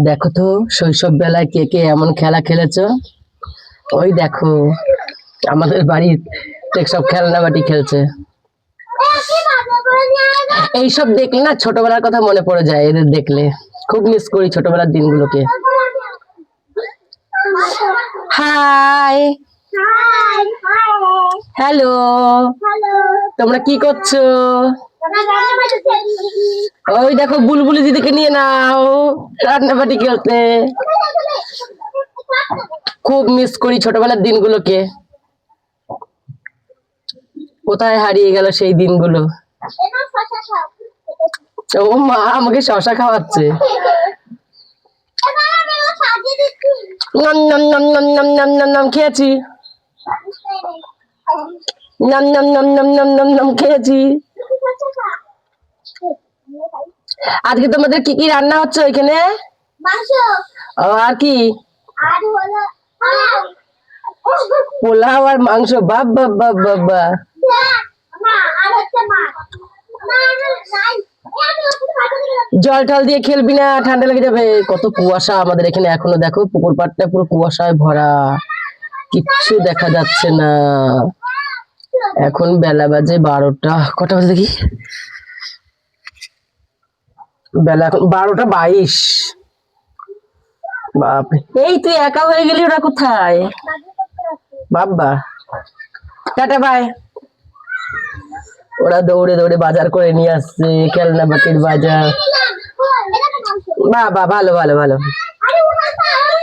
দেখো তো শৈশব বেলায় কে কে এমন খেলা খেলেছো। ওই দেখো আমাদের বাড়ির সব খেলনা বাটি খেলছে। এইসব দেখলে না ছোটবেলার কথা মনে পড়ে যায়, এদের দেখলে খুব মিস করি ছোটবেলার দিনগুলোকে। হাই, হ্যালো, তোমরা কি করছো? ওই দেখো বুলবুলি দিদিকে নিয়ে নাও রান্নাবাটি খেলতে। খুব মিস করি ছোটবেলার দিনগুলোকে, কোথায় হারিয়ে গেল সেই দিনগুলো। ও মা আমাকে শশা খাওয়াচ্ছে। নম নম নম নম নম নম নম নম খেয়েছি, নম নম নম নম নম নম নম খেয়েছি। আজকে তোমাদের কি কি রান্না হচ্ছে ওইখানে? ও আর কি? পোলাও আর মাংস, বাপ বাপ বাপ বাবা। জল টল দিয়ে খেলবি না, ঠান্ডা লেগে যাবে। কত কুয়াশা আমাদের এখানে এখনো, দেখো পুকুর পাড়টা পুরো কুয়াশায় ভরা, কিচ্ছু দেখা যাচ্ছে না। এখন বেলা বাজে 12টা, কটা বাজে দেখি, বেলা এখন 12টা 22। বাপরে, এই তুই একা হয়ে গেলি, ওরা কোথায়? বাবা টাটা বাই। ওরা দৌড়ে দৌড়ে বাজার করে নিয়ে আসছে, খেলনা বাটির বাজার। বাবা ভালো ভালো ভালো।